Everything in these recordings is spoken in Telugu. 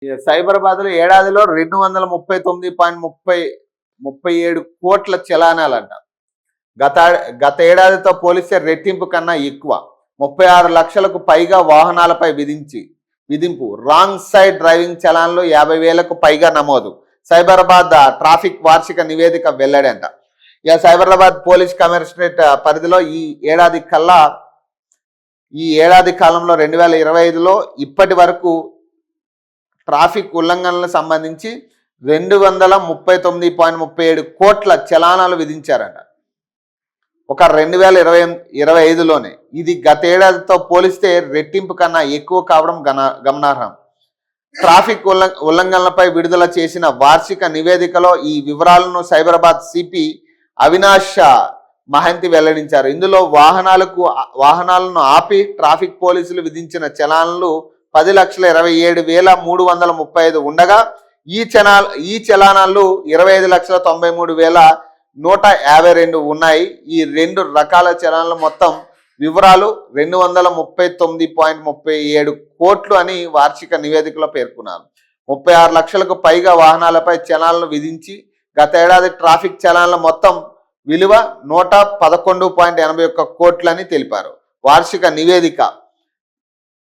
సైబరాబాద్లో ఏడాదిలో 239.37 కోట్ల చలానాలంట. గత ఏడాదితో పోలిస్తే రెట్టింపు కన్నా ఎక్కువ. 36 లక్షలకు పైగా వాహనాలపై విధింపు. రాంగ్ సైడ్ డ్రైవింగ్ చలాన్లు 50,000కు పైగా నమోదు. సైబరాబాద్ ట్రాఫిక్ వార్షిక నివేదిక వెల్లడంట. ఇక సైబరాబాద్ పోలీస్ కమిషనరేట్ పరిధిలో ఈ ఏడాది కాలంలో 2025లో ఇప్పటి వరకు ట్రాఫిక్ ఉల్లంఘనలకు సంబంధించి 239.37 కోట్ల చలానాలు విధించారట. ఒక 2025లోనే. ఇది గతేడాదితో పోలిస్తే రెట్టింపు కన్నా ఎక్కువ కావడం గమనార్హం. ట్రాఫిక్ ఉల్లంఘనలపై విడుదల చేసిన వార్షిక నివేదికలో ఈ వివరాలను సైబరాబాద్ సిపి అవినాష్ మహంతి వెల్లడించారు. ఇందులో వాహనాలను ఆపి ట్రాఫిక్ పోలీసులు విధించిన చలానాలు 10,27,335 ఉండగా ఈ చలానాలు 25,93,152 ఉన్నాయి. ఈ రెండు రకాల చలానాల మొత్తం వివరాలు 239.37 కోట్లు అని వార్షిక నివేదికలో పేర్కొన్నారు. 36 లక్షలకు పైగా వాహనాలపై చలానాలను విధించి గత ఏడాది ట్రాఫిక్ చలానాల మొత్తం విలువ 111.81 కోట్లని తెలిపారు. వార్షిక నివేదిక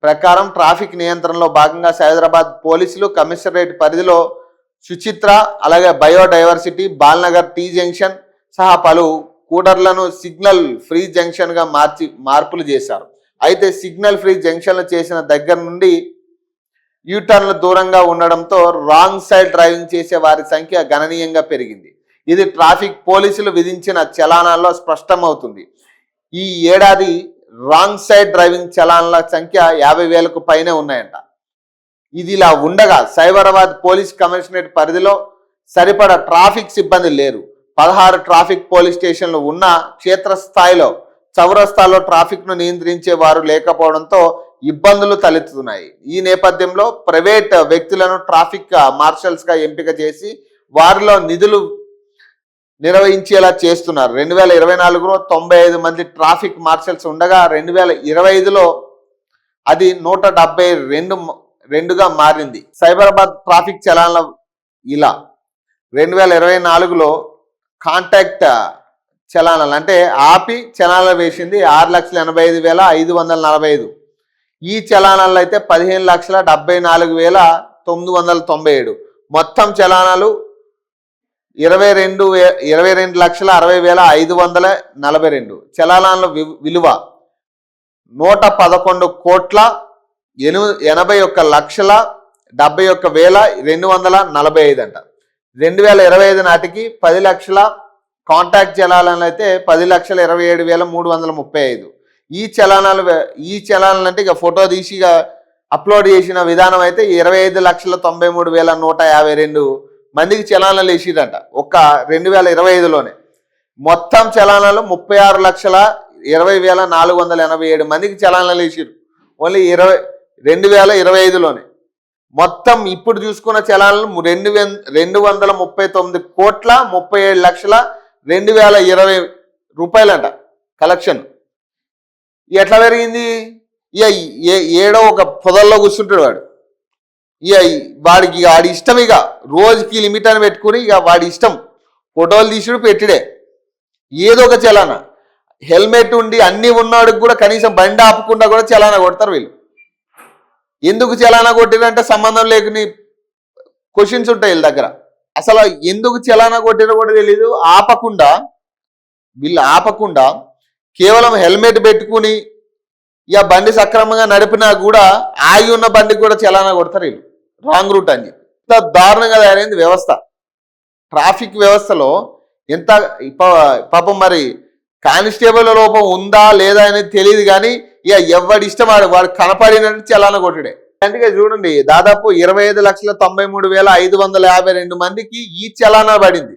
ప్రకారం ట్రాఫిక్ నియంత్రణలో భాగంగా సైబరాబాద్ పోలీసులు కమిషనరేట్ పరిధిలో సుచిత్ర, అలాగే బయోడైవర్సిటీ, బాల్నగర్ టీ జంక్షన్ సహా పలు కూడర్లను సిగ్నల్ ఫ్రీ జంక్షన్గా మార్పులు చేశారు. అయితే సిగ్నల్ ఫ్రీ జంక్షన్లు చేసిన దగ్గర నుండి యూటర్న్లు దూరంగా ఉండడంతో రాంగ్ సైడ్ డ్రైవింగ్ చేసే వారి సంఖ్య గణనీయంగా పెరిగింది. ఇది ట్రాఫిక్ పోలీసులు విధించిన చలానాల్లో స్పష్టమవుతుంది. ఈ ఏడాది రాంగ్ సైడ్ డ్రైవింగ్ చలానాల సంఖ్య 50,000కు పైనే ఉన్నాయంట. ఇది ఇలా ఉండగా సైబరాబాద్ పోలీస్ కమిషనరేట్ పరిధిలో సరిపడా ట్రాఫిక్ సిబ్బంది లేరు. 16 ట్రాఫిక్ పోలీస్ స్టేషన్లు ఉన్న క్షేత్రస్థాయిలో చౌరస్తాలో ట్రాఫిక్ను నియంత్రించే వారు లేకపోవడంతో ఇబ్బందులు తలెత్తుతున్నాయి. ఈ నేపథ్యంలో ప్రైవేట్ వ్యక్తులను ట్రాఫిక్ మార్షల్స్గా ఎంపిక చేసి వారిలో నిధులు నిర్వహించేలా చేస్తున్నారు. 2024లో 95 మంది ట్రాఫిక్ మార్షల్స్ ఉండగా 2025లో అది 172గా మారింది. సైబరాబాద్ ట్రాఫిక్ చలానాల ఇలా 2024లో కాంటాక్ట్ చలానాలు అంటే ఆపి చలానాలు వేసింది 6,85,545. ఈ చలానాలు అయితే 15,74,997. మొత్తం చలానాలు 22,60,542. చలానాల విలువ 111,81,71,245 అంట. 2025 నాటికి 10 లక్షల కాంటాక్ట్ చలానాలు అయితే 10,27,335. ఈ చలానాలు అంటే ఇక ఫోటో తీసి అప్లోడ్ చేసిన విధానం అయితే 25,93,152 మందికి చలానాలు వేసిరంట ఒక్క 2025లోనే. మొత్తం చలానాలు 36,20,487 మందికి చలానాలు వేసిరు ఓన్లీ 2025లోనే. మొత్తం ఇప్పుడు చూసుకున్న చలానాలు 239,37,20,20 రూపాయలంట కలెక్షన్. ఎట్లా పెరిగింది? ఇక ఏడో ఒక పొదల్లో కూర్చుంటాడు వాడు. ఇక వాడికి వాడి ఇష్టం, ఇక రోజుకి లిమిట్ అని పెట్టుకుని ఇక వాడి ఇష్టం ఫోటోలు తీసుడు పెట్టుడే ఏదో ఒక చలానా. హెల్మెట్ ఉండి అన్నీ ఉన్నవాడికి కూడా కనీసం బండి ఆపకుండా కూడా చలానా కొడతారు వీళ్ళు. ఎందుకు చలానా కొట్టిరంటే సంబంధం లేకుని క్వశ్చన్స్ ఉంటాయి వీళ్ళ దగ్గర. అసలు ఎందుకు చలానా కొట్టిరో కూడా తెలీదు. వీళ్ళు ఆపకుండా కేవలం హెల్మెట్ పెట్టుకుని ఇక బండి సక్రమంగా నడిపినా కూడా ఆగి ఉన్న బండికి కూడా చలానా కొడతారు వీళ్ళు. రాంగ్ రూట్ అని చెప్పి ఇంత దారుణంగా తయారైంది వ్యవస్థ. ట్రాఫిక్ వ్యవస్థలో ఎంత పాపం మరి కానిస్టేబుల్ లోపం ఉందా లేదా అనేది తెలియదు, కానీ ఇక ఎవడి ఇష్టం వాడు కనపడినట్టు చలానా కొట్టుడే. అంటే చూడండి, దాదాపు 25,93,552 మందికి ఈ చలానా పడింది.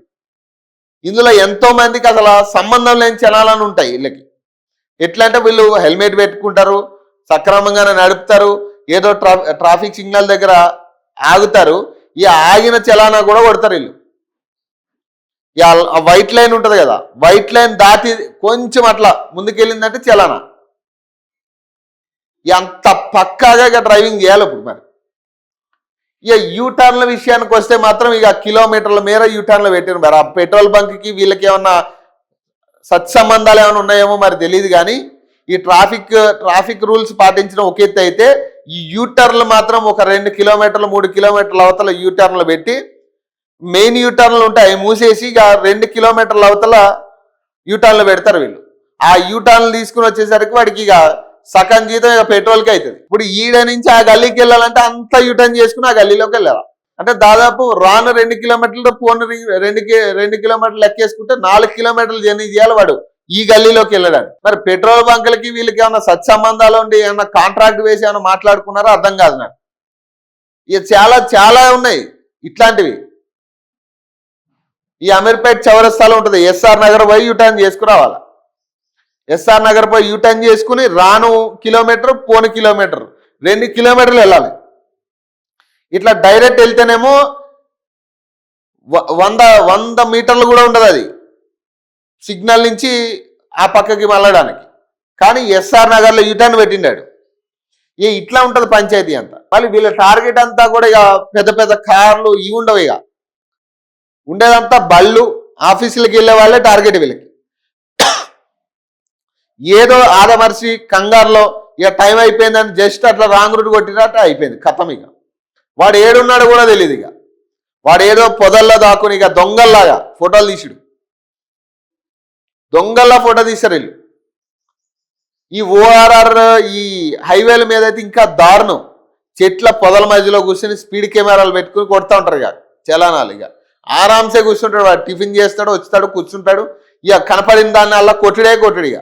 ఇందులో ఎంతో మందికి అసలు సంబంధం లేని చలానాలు ఉంటాయి వీళ్ళకి. ఎట్లా అంటే వీళ్ళు హెల్మెట్ పెట్టుకుంటారు, సక్రమంగానే నడుపుతారు, ఏదో ట్రాఫిక్ సిగ్నల్ దగ్గర ఆగుతారు, ఈ ఆగిన చలానా కూడా కొడతారు వీళ్ళు. వైట్ లైన్ ఉంటుంది కదా, వైట్ లైన్ దాటి కొంచెం అట్లా ముందుకెళ్ళిందంటే చలానా. ఎంత పక్కాగా డ్రైవింగ్ చేయాలి ఇప్పుడు మరి. ఇక యూటర్న్ల విషయానికి వస్తే మాత్రం ఇక కిలోమీటర్ల మేర యూటర్న్లు పెట్టారు మరి ఆ పెట్రోల్ బంక్కి వీళ్ళకి ఏమన్నా సత్సంబంధాలు ఏమైనా ఉన్నాయేమో మరి తెలియదు కానీ ఈ ట్రాఫిక్ రూల్స్ పాటించడం ఒక ఎత్తు అయితే ఈ యూటర్న్లు మాత్రం ఒక 2 కిలోమీటర్లు 3 కిలోమీటర్ల అవతల యూటర్న్లు పెట్టి మెయిన్ యూటర్న్లు ఉంటాయి మూసేసి ఇక 2 కిలోమీటర్ల అవతల యూటర్న్లు పెడతారు వీళ్ళు. ఆ యూటర్న్లు తీసుకుని వచ్చేసరికి వాడికి ఇక సగం జీతం ఇక పెట్రోల్కి అవుతుంది. ఇప్పుడు ఈడ నుంచి ఆ గల్లీకి వెళ్ళాలంటే అంత యూటర్న్ చేసుకుని ఆ గల్లీలోకి వెళ్ళాలి. అంటే దాదాపు రాను 2 కిలోమీటర్లు పోను 2 కిలోమీటర్లు లెక్కేసుకుంటే 4 కిలోమీటర్లు జర్నీ చేయాలి వాడు ఈ గల్లీలోకి వెళ్ళడానికి. మరి పెట్రోల్ బంకులకి వీళ్ళకి ఏమన్నా సత్సంబంధాలు ఉండి ఏమన్నా కాంట్రాక్ట్ వేసి ఏమన్నా మాట్లాడుకున్నారో అర్థం కాదు నాకు. ఇక చాలా చాలా ఉన్నాయి ఇట్లాంటివి. ఈ అమీర్పేట్ చౌరస్తాలో ఉంటుంది ఎస్ఆర్ నగర్ పోయి యూటర్న్ చేసుకురావాలి. ఎస్ఆర్ నగర్ పోయి యూటర్న్ చేసుకుని రాను కిలోమీటర్ పోను కిలోమీటర్ 2 కిలోమీటర్లు వెళ్ళాలి. ఇట్లా డైరెక్ట్ వెళ్తేనేమో 100 మీటర్లు కూడా ఉండదు అది సిగ్నల్ నుంచి ఆ పక్కకి వెళ్ళడానికి. కానీ ఎస్ఆర్ నగర్లో యూటర్న్ పెట్టిండాడు. ఇట్లా ఉంటుంది పంచాయతీ అంతా. మళ్ళీ వీళ్ళ టార్గెట్ అంతా కూడా ఇక పెద్ద పెద్ద కార్లు ఇవి ఉండవు, ఇక ఉండేదంతా బళ్ళు ఆఫీసులకు వెళ్ళే వాళ్ళే టార్గెట్ వీళ్ళకి. ఏదో ఆదమర్చి కంగారులో ఇక టైం అయిపోయిందని జస్ట్ అట్లా రాంగ్ రూట్ కొట్టినట్టు అయిపోయింది కథం. ఇక వాడు ఏడున్నాడు కూడా తెలియదు. ఇక వాడు ఏదో పొదల్లో దాక్కుని ఇక దొంగల్లాగా ఫోటోలు తీసాడు. దొంగల్లా ఫోటో తీశారు వీళ్ళు. ఈ ఓఆర్ఆర్ ఈ హైవేల మీద అయితే ఇంకా దారుణం. చెట్ల పొదల మధ్యలో కూర్చొని స్పీడ్ కెమెరాలు పెట్టుకుని కొడతా ఉంటారు ఇక చలానాలు. ఇక ఆరాంసే కూర్చుంటాడు వాడు. టిఫిన్ చేస్తాడు, వచ్చాడు, కూర్చుంటాడు. ఇక కనపడిన దాన్ని అలా కొట్టుడే కొట్టుడు. ఇక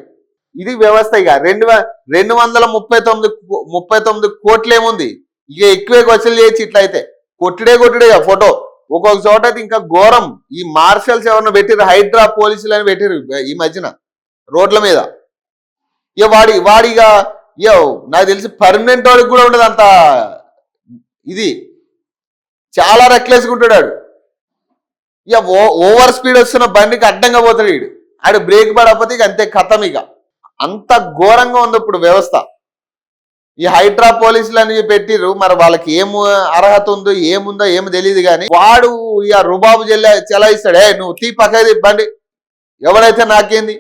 ఇది వ్యవస్థ. ఇక 239 కోట్లు ఏముంది, ఇక ఎక్కువే వసూలు చేయొచ్చు ఇట్లా అయితే. కొట్టుడే ఇక ఫోటో. ఒక్కొక్క చోట అయితే ఇంకా ఘోరం. ఈ మార్షల్స్ ఎవరిని పెట్టిరు, హైడ్రా పోలీసులు అని పెట్టిరు ఈ మధ్యన రోడ్ల మీద. ఇక వాడిగా ఇక నాకు తెలిసి పర్మనెంట్ వాడికి కూడా ఉండదు అంత. ఇది చాలా రెక్లెస్గా ఉంటాడు. ఇక ఓవర్ స్పీడ్ వస్తున్న బండికి అడ్డంగా పోతాడు వీడు. ఆడు బ్రేక్ పడకపోతే ఇక అంతే కథం. ఇక అంత ఘోరంగా ఉంది ఇప్పుడు వ్యవస్థ. ఈ హైడ్రా పోలీసులు అని పెట్టిర్రు, మరి వాళ్ళకి ఏం అర్హత ఉందో ఏముందో ఏమి తెలియదు. కానీ వాడు ఇక రుబాబు చెలాయిస్తాడే, నువ్వు తీ పక్కది బండి, ఎవడైతే నాకేంది